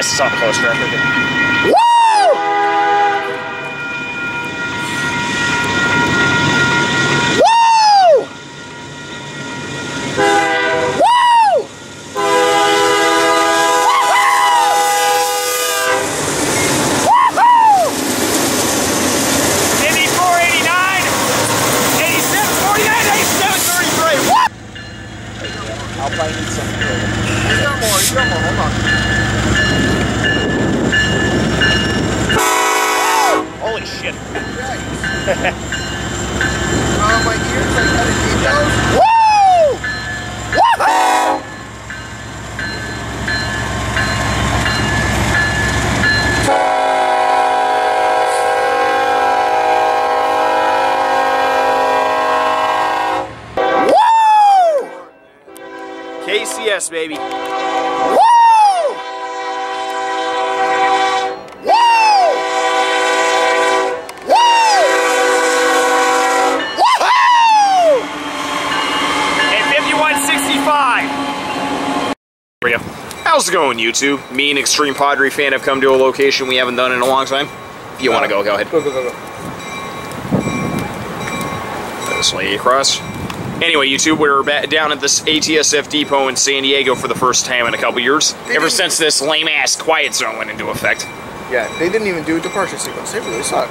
Yes, it's on the close track. Woo! I'll probably need some. He's got more, hold on. Holy shit. My ears, I gotta keep those. Woo! Woo! KCS, baby. Woo! Woo! Woo! Woohoo! And 5165. There we go. How's it going, YouTube? Me, an extreme Padre fan, have come to a location we haven't done in a long time. If you want to go ahead. Go. This way across. Anyway, YouTube, we're down at this ATSF depot in San Diego for the first time in a couple years. Ever since this lame-ass quiet zone went into effect. Yeah, they didn't even do a departure sequence. They really suck.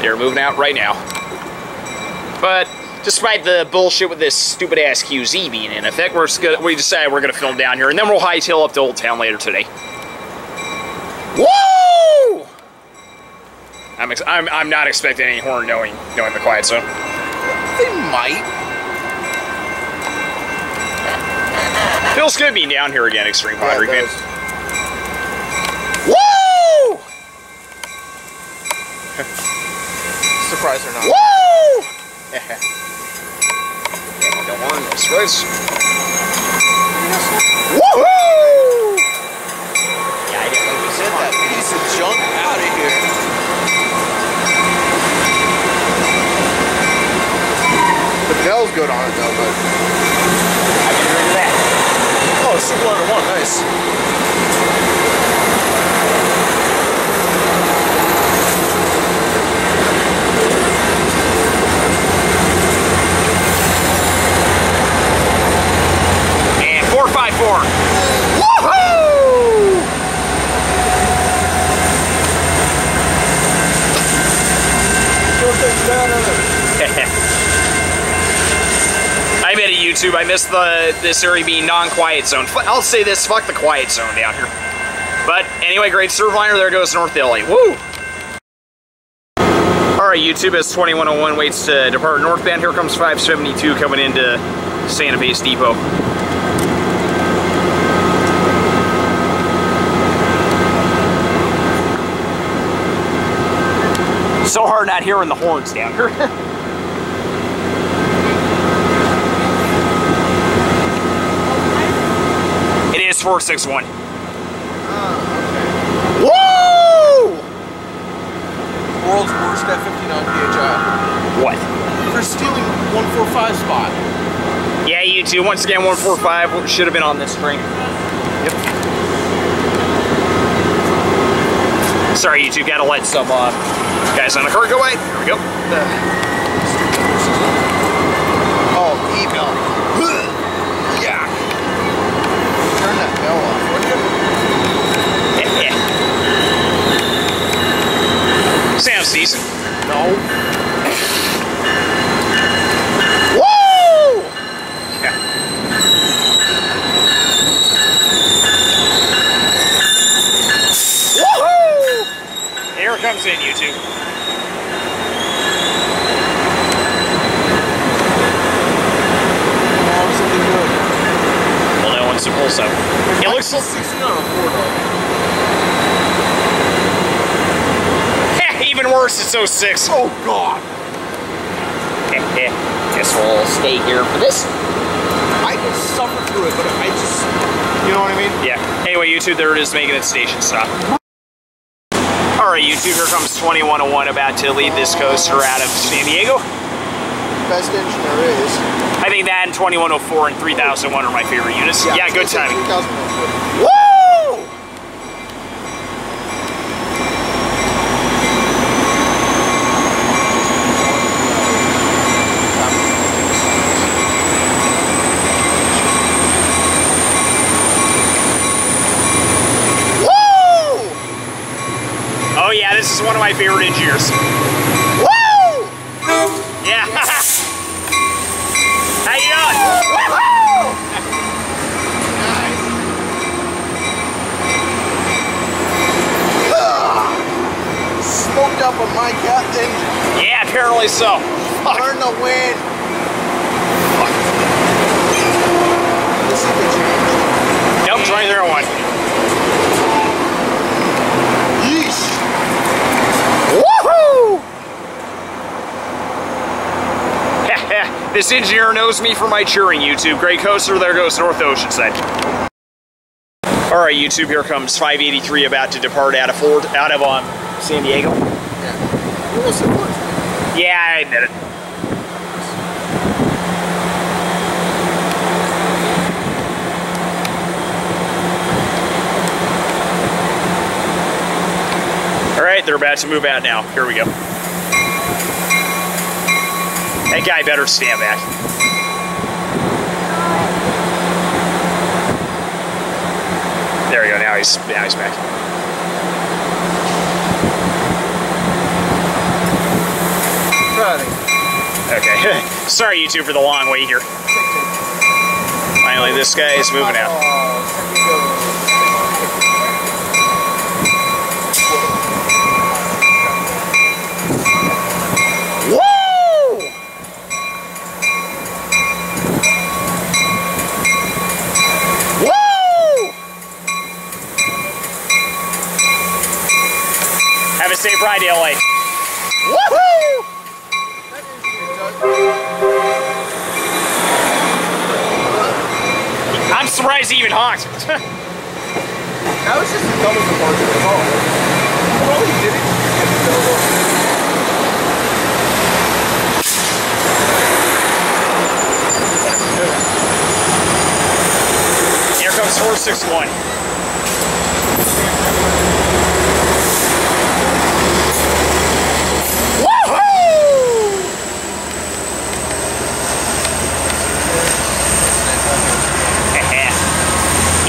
They're moving out right now. But despite the bullshit with this stupid-ass QZ being in effect, we decided we're going to film down here, and then we'll hightail up to Old Town later today. Woo! I'm not expecting any horn knowing the quiet zone. They might. Feels good being down here again, Extreme Padre fan. Woo! Surprised or not. Woo! Don't want no space. Woohoo! Yeah, I didn't know we said that piece of junk out of here. The bell's good on it though, but I can rid of that. Oh, super under one, nice. And 454. Woohoo! I made a YouTube. I missed this area being non-quiet zone. I'll say this, fuck the quiet zone down here. But anyway, great Surfliner. There goes North LA. Woo! Alright, YouTube, as 2101 waits to depart northbound, here comes 572 coming into Santa Fe Depot. So hard not hearing the horns down here. It is 461. Okay. Woo! World's worst at 59 PHI. What? For stealing 145 spot. Yeah, you two. Once again, 145 should have been on this string. Yep. Sorry, you two. Gotta let some guys on the car go away. There we go. Oh, email. Yeah. Turn that bell off, would you? Sounds decent. No. Woo! Yeah. Woohoo! Here it comes in, you two. Well, no one's supposed to. It looks like 69 on 4 though. even worse, it's 06. Oh god! Guess we'll stay here for this. I can suffer through it, but I just, you know what I mean? Yeah. Anyway, YouTube, there it is making its station stop. Alright, YouTube, here comes 2101 about to leave this coaster out of San Diego. Best engine there is. I think that and 2104 and 3001 are my favorite units. Yeah, good timing. 3001. Woo! is one of my favorite engineers. Woo! Yeah. How you doing? Woo-hoo! Smoked up on my cat engine. Yeah, apparently so. Turn the wind. Let's see the change. Nope, 2301. Yeesh. Woohoo! This engineer knows me for my cheering, YouTube. Great coaster, there goes North Oceanside. Alright, YouTube, here comes 583 about to depart out of San Diego. Yeah. What was it first? Yeah, I admit it. Alright, they're about to move out now. Here we go. That guy better stand back. There we go, now he's back. Okay. Sorry, YouTube, for the long wait here. Finally, this guy is moving out. Woo! Woo! Have a safe ride to LA. Woohoo! I'm surprised he even honked. That was just the dumbest departure of all. Probably did it. Here comes 461.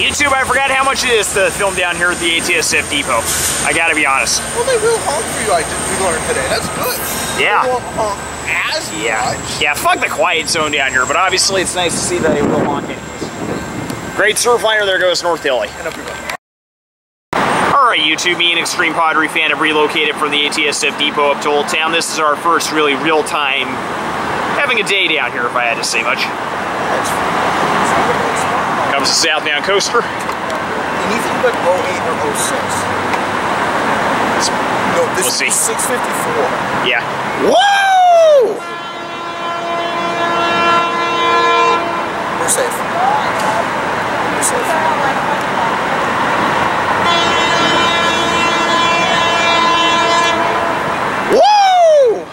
YouTube, I forgot how much it is to film down here at the ATSF depot. I gotta be honest. Well, they will honk for you, we learned today. That's good. Yeah. They won't honk as much. Yeah, fuck the quiet zone down here, but obviously it's nice to see that they will honk anyways. Great surfliner, there goes North Hilly. Alright, YouTube, me, an extreme Padre fan, have relocated from the ATSF depot up to Old Town. This is our first really real-time having a day down here, if I had to say much. Comes the southbound coaster. Anything but 08 or 06. No, this We'll see. is 654. Yeah. Woo! We're safe. We're safe. Woo!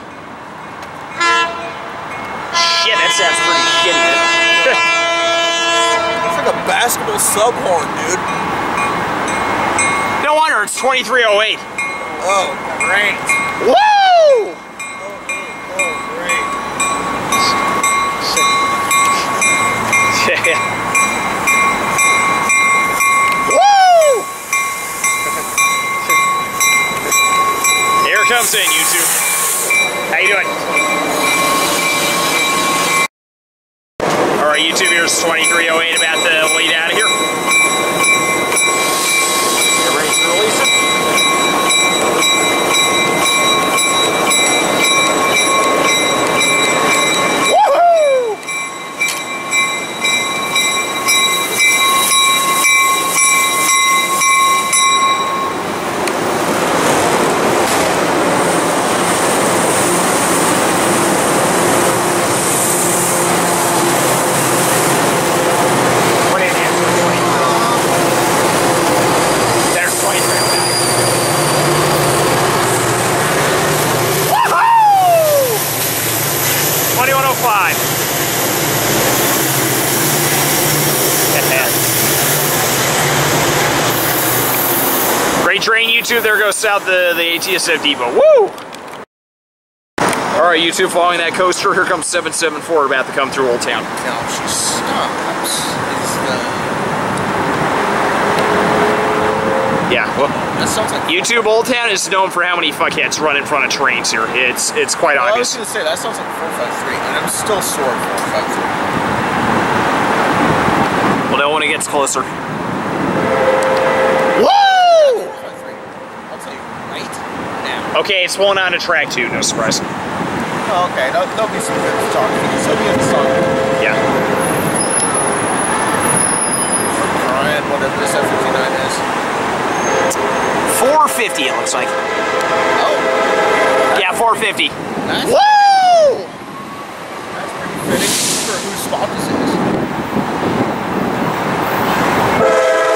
Shit, that sounds pretty shitty. It's like a basketball sub horn, dude. No wonder it's 2308. Oh, great. Woo! Oh, great. Woo! Here it comes in, YouTube. How you doing? Alright, YouTube, here's 2308 about to lead out of here. Get ready to release it. Great train, YouTube. There goes south the ATSF depot. Woo! Alright, YouTube, following that coaster, here comes 774 about to come through Old Town. Now, if she stops, Yeah, well, That sounds like YouTube Old Town is known for how many fuckheads run in front of trains here. It's quite I was obvious. gonna say that sounds like 453, and I'm still sore at 453. Well, no, when it gets closer. Woo! 453. I'll tell you right now. Okay, it's pulling on to track 2, no surprise. Oh, okay, there'll be some good talk. He'll be in the sun. Yeah. Ryan, whatever this F59 is. 450, it looks like. Oh. Yeah, 450. That's, Woo! that's pretty fitting for whose spot this is.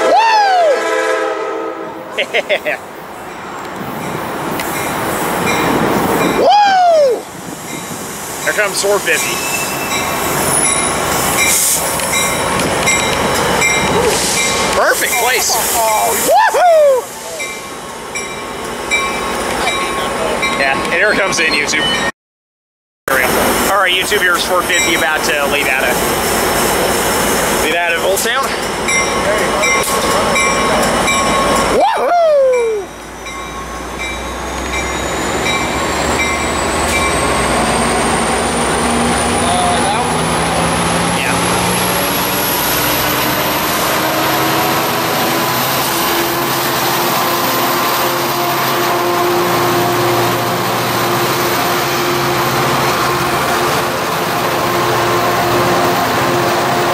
Woo! Woo! Here comes 450. Perfect place. Woohoo! Yeah, and here it comes in YouTube. There we go. Alright, YouTube, here's 450 about to leave out of Old Town. Woohoo! Yeah.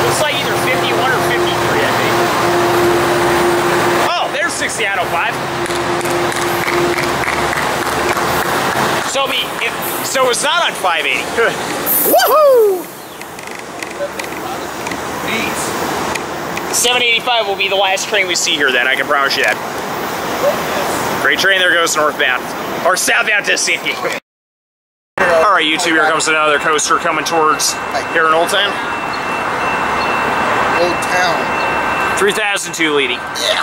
Looks like either 51 or 53, I think. Oh, there's 6805. So it's not on 580. Good. Woohoo! 785 will be the last train we see here then, I can promise you that. Great train, there goes northbound. Or southbound to San Diego. Alright, YouTube, here comes another coaster coming towards here in Old Town. Old Town. 3002 leading. Yeah.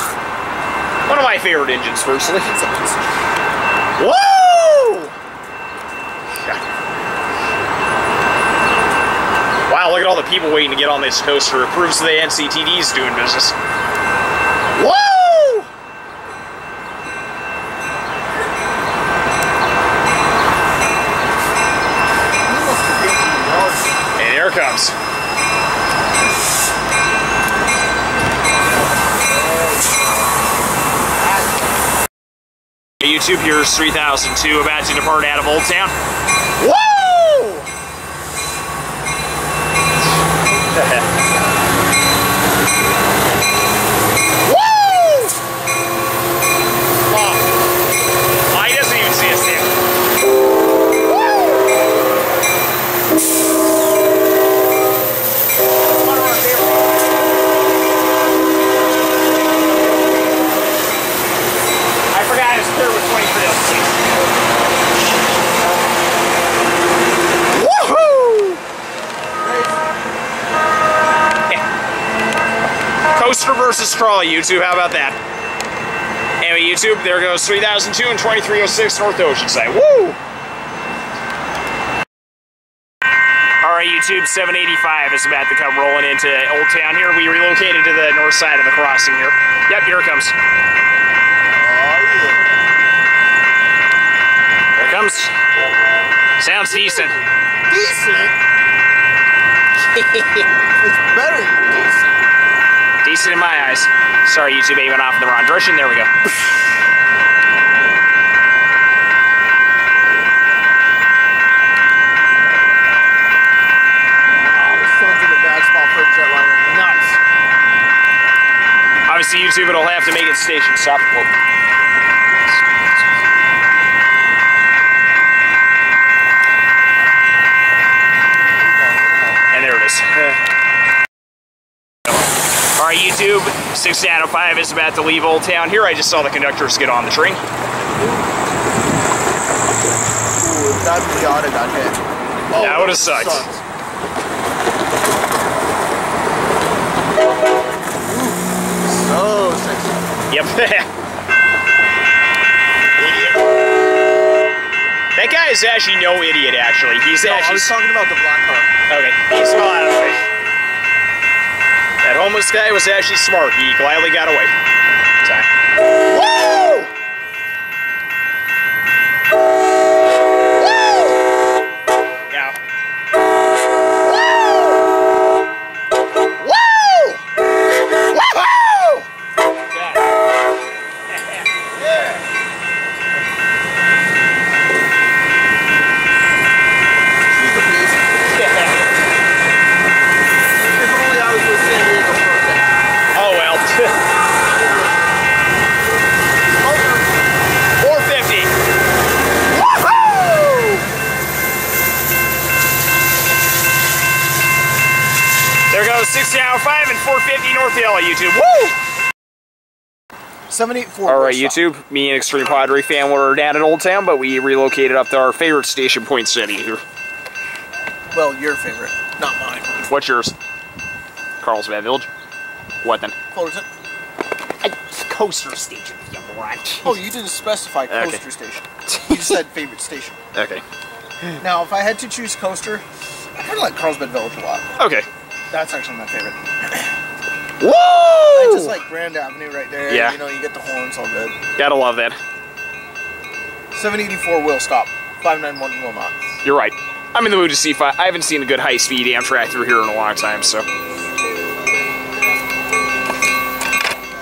One of my favorite engines, personally. It's a piece of shit. Woo! Wow, look at all the people waiting to get on this coaster. It proves the NCTD's doing business. Woo! And here it comes. YouTube, here's 3002 about to depart out of Old Town. Woo! Woo! Oh, he doesn't even see us there. One of our favorites. I forgot his clear with 23 LC. Woohoo! Coaster versus trolley, YouTube. How about that? Anyway, YouTube, there goes 3002 and 2306 North Oceanside. Woo! Alright, YouTube, 785 is about to come rolling into Old Town here. We relocated to the north side of the crossing here. Yep, here it comes. Here it comes. Sounds decent. Decent? It's better than decent. Decent in my eyes. Sorry, YouTube, I went off in the wrong direction. There we go. Obviously, YouTube, it'll have to make its station stop. Whoa. And there it is. Alright, YouTube, 6805 is about to leave Old Town here. I just saw the conductors get on the train. Ooh, that Miata got hit. Oh, that would have sucked. So sexy. Yep. That guy is actually no idiot, actually. He's No, actually... I was talking about the black car. Okay, he's well out of the way. That homeless guy was actually smart. He gladly got away. Sorry. There goes 60.5 and 450 North Yellow, YouTube. Woo! 784. All right, YouTube. Me and Extreme Padre fan were down at Old Town, but we relocated up to our favorite station, Point City here. Well, your favorite, not mine. What's yours? Carlsbad Village. What then? Fullerton. Coaster Station, you moron. Oh, you didn't specify coaster station. You just said favorite station. Okay. Now, if I had to choose coaster, I kind of like Carlsbad Village a lot. Okay. That's actually my favorite. Woo! I just like Grand Avenue right there. Yeah. You know, you get the horns, all good. Gotta love that. 784 will stop. 591 will not. You're right. I'm in the mood to see if I haven't seen a good high-speed Amtrak through here in a long time, so.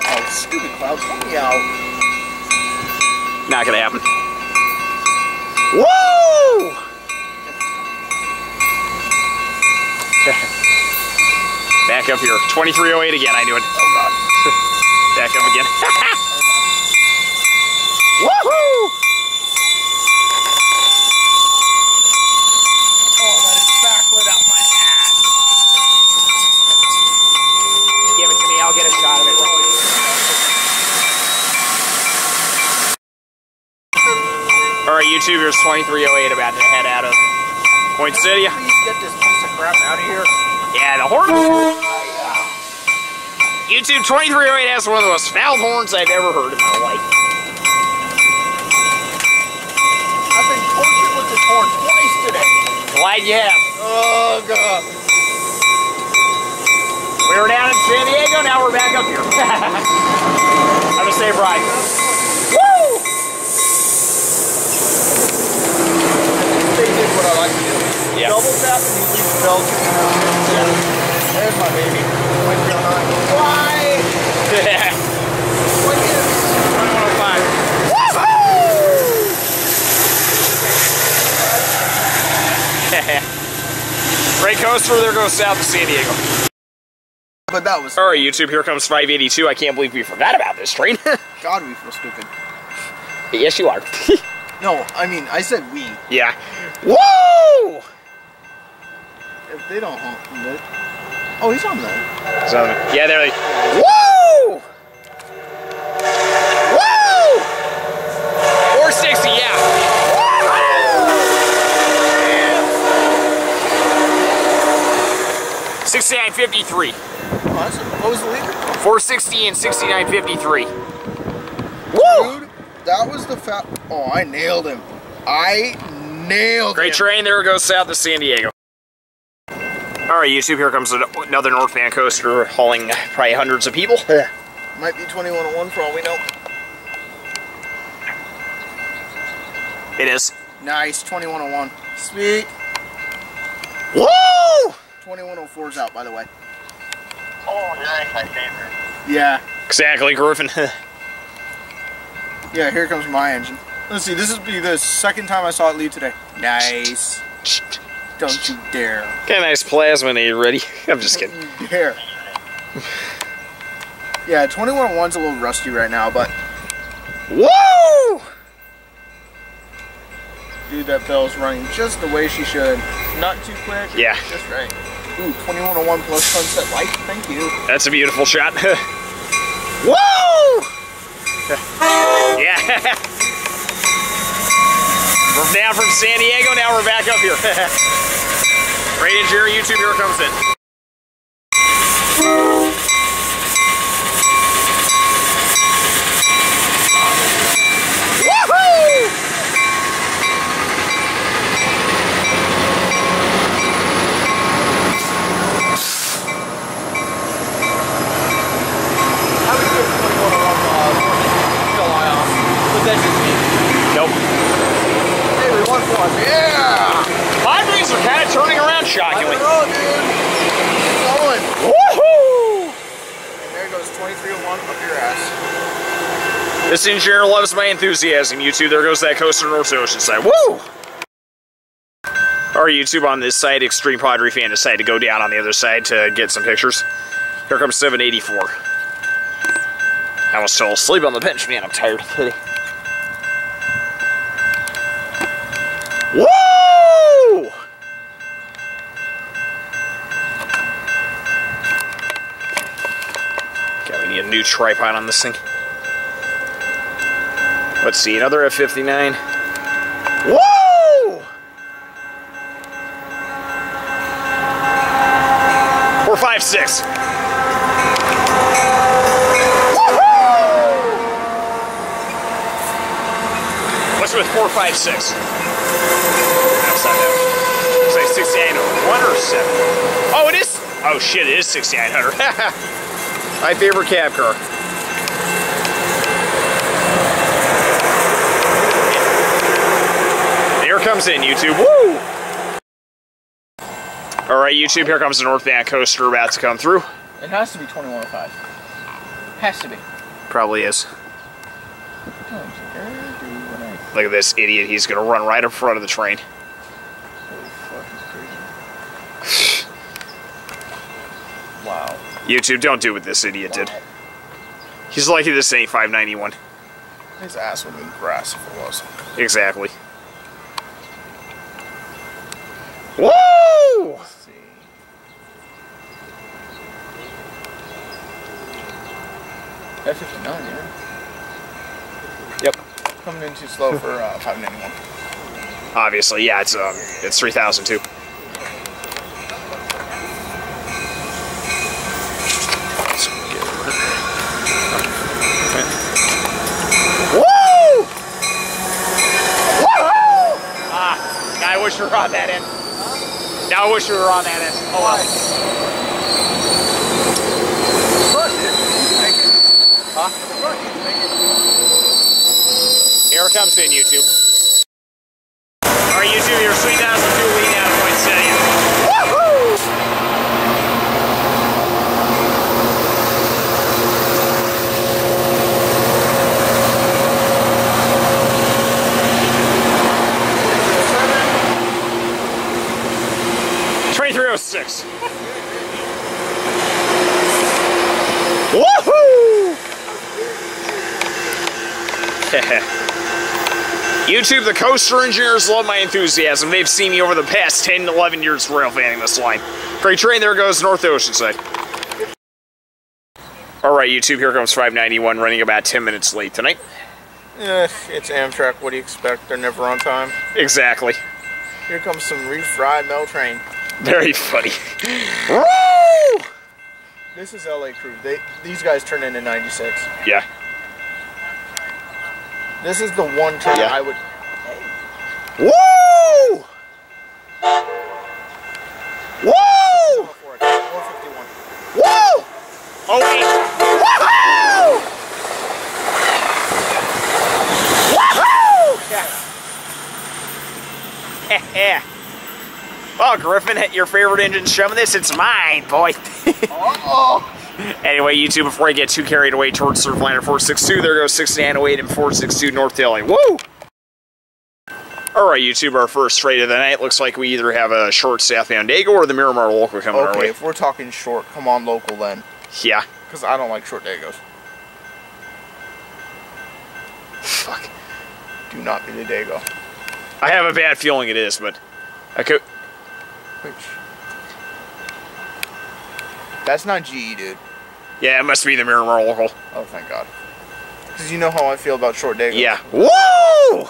Oh, stupid clouds. Help me out. Not gonna happen. Woo! Back up here. 2308 again. I knew it. Oh, God. Back up again. Woohoo! Oh, that is backlit out my ass. Give it to me. I'll get a shot of it. Alright, YouTube, here's 2308 about to head out of Point City. Please get this piece of crap out of here. Yeah, the horn. YouTube, 2308 has one of the most foul horns I've ever heard in my life. I've been tortured with this horn twice today. Glad you have. Oh, God. We were down in San Diego, now we're back up here. Have a safe ride. Woo! They did what I like to do. Yeah. Double tap and you leave the belt. Yeah. There's my baby. Why? What is 2105. Woohoo! Great coaster, there goes south of San Diego. But that was... Alright, YouTube, here comes 582. I can't believe we forgot about this train. God, we feel stupid. Yes, you are. No, I mean, I said we. Yeah. Woo! If they don't honk it. Oh, he's on there. So, yeah, they're like, woo! Woo! 460, yeah. 69.53. What was the leader? 460 and 69.53. Woo! Dude, that was the fat... Oh, I nailed him. I nailed him. Great train, there it goes south of San Diego. Alright, YouTube, here comes another northbound coaster hauling probably hundreds of people. Might be 2101 for all we know. It is. Nice, 2101. Sweet. Woo! 2104's out, by the way. Oh, nice, my favorite. Yeah. Exactly, Griffin. Yeah, here comes my engine. Let's see, this will be the second time I saw it leave today. Nice. Don't you dare. Got a nice plasma nade ready. I'm just kidding. Don't you dare. Yeah, 2101's a little rusty right now, but... Woo! Dude, that bell's running just the way she should. Not too quick. Yeah. Just right. Ooh, 2101 plus sunset light. Thank you. That's a beautiful shot. Woo! Yeah. We're down from San Diego, now we're back up here. Great engineer, YouTube, here it comes in. Woohoo! I would give 2101 that's just me. Nope. Hey, we won for us. Yeah! Padres are kind of turning around shockingly. Road, dude. Going. Woohoo! And there goes 2301 up your ass. This engineer loves my enthusiasm, YouTube. There goes that coaster North Oceanside. Woo! Or YouTube on this side, Extreme Padre fan decided to go down on the other side to get some pictures. Here comes 784. I almost fell asleep on the bench, man. I'm tired today. Woo! Okay, we need a new tripod on this thing. Let's see, another F59. Woo! 456. What's with 456? Outside that. It's like 6901 or 7. Oh, it is. Oh shit, it is 6900. My favorite cab car. Here comes in, YouTube. Woo! Alright, YouTube, here comes the northbound coaster about to come through. It has to be 2105. Has to be. Probably is. Look at this idiot. He's going to run right in front of the train. Holy fuck, he's crazy. Wow. YouTube, don't do what this idiot did. He's lucky this ain't 591. His ass would have been grass if it was. Exactly. Woo! Let's see. F59, yeah. Yep. Coming in too slow for 591. Obviously, yeah, it's 3002. Woo! Woo! Ah, I wish we were on that end. Now I wish we were on that end. Oh well. Huh? Here it comes in, YouTube. Alright, YouTube, your 3002 lead down to point steady. Woohoo! Train 306. Woohoo! YouTube, the coaster engineers love my enthusiasm. They've seen me over the past 10, 11 years railfanning this line. Great train, there goes North Oceanside. Alright, YouTube, here comes 591, running about 10 minutes late tonight. It's Amtrak, what do you expect? They're never on time. Exactly. Here comes some refried Mel Train. Very funny. Woo! This is LA Crew. These guys turn in 96. Yeah. This is the one turn I would... Woo! Woo! 451. Woo! Oh wait! Woohoo! Woohoo! Yeah. Oh, Griffin, your favorite engine's shoving this? It's mine, boy. Anyway, YouTube, before I get too carried away towards Surfliner 462, there goes 6908 and 462 North Delhi. Woo! Alright, YouTube, our first freight of the night. Looks like we either have a short southbound Dago or the Miramar local coming our way. Okay, if we're talking short, come on local then. Yeah. Because I don't like short Dagos. Fuck. Do not be the Dago. I have a bad feeling it is, but I could... Which? That's not GE, dude. Yeah, it must be the Miramar local. Oh, thank God. Because you know how I feel about short Dagos. Yeah. Woo!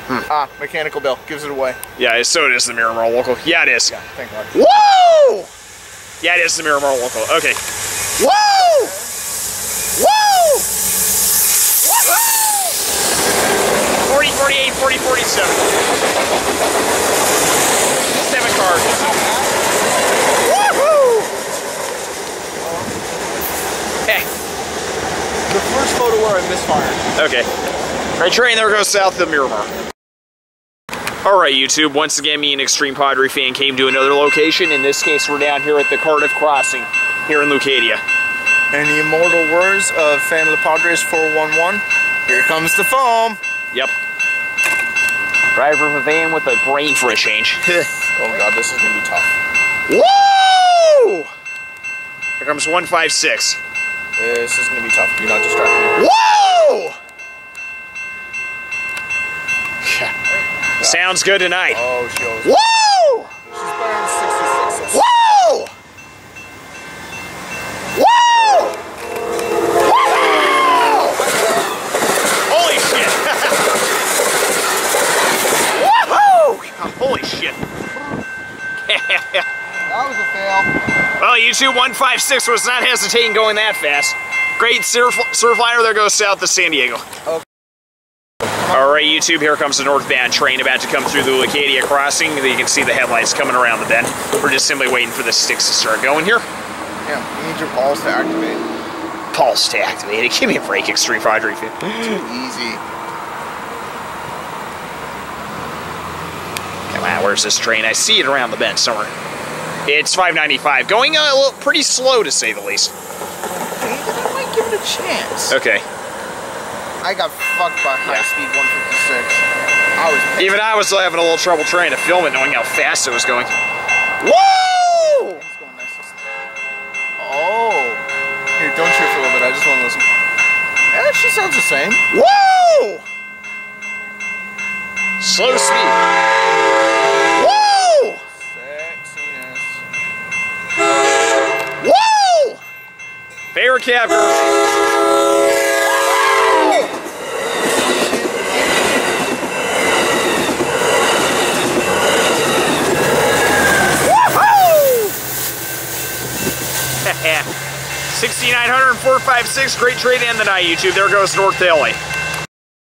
Ah, mechanical bill. Gives it away. Yeah, so it is the Miramar local. Yeah, it is. Yeah, thank God. Woo! Yeah, it is the Miramar local. Okay. Woo! Woo! Woo! 40, 48, 40, 47. 7 cars. Woohoo! sorry, misfire. Okay. Right train, there goes south of Miramar. Alright, YouTube, once again, me and Extreme Padre Fan came to another location. In this case, we're down here at the Cardiff Crossing, here in Relocating. And the immortal words of Family Padres 411, here comes the foam. Yep. Driver of a van with a brain for a change. Oh god, this is gonna be tough. Woo! Here comes 156. This is gonna be tough. Do not distract me. Woo! Sounds good tonight. Oh, she always. Woo! She's better than 66. Woo! Woo! Woo! Holy shit! Woohoo! Holy shit! That was a fail. Well, YouTube 156 was not hesitating going that fast. Great surfliner. There goes south to San Diego. Okay. Alright, YouTube, here comes the northbound train about to come through the Relocating crossing. You can see the headlights coming around the bend. We're just simply waiting for the sticks to start going here. Yeah, you need your balls to activate. Pulse to activate it. Give me a break, Extreme Padre Fan. Too easy. Come on, where's this train? I see it around the bend somewhere. It's 595. Going a little pretty slow, to say the least. Okay, I might give it a chance. Okay. I got fucked by high-speed 156. Even I was having a little trouble trying to film it, knowing how fast it was going. Woo! He's going nice and slow. Oh. Here, don't cheer for a little bit. I just want to listen. Yeah, she sounds the same. Woo! Slow speed. Woo! Sexiness. Woo! Favorite cab girl. Woohoo! 6900 and 456, great trade in the night, YouTube. There goes North LA.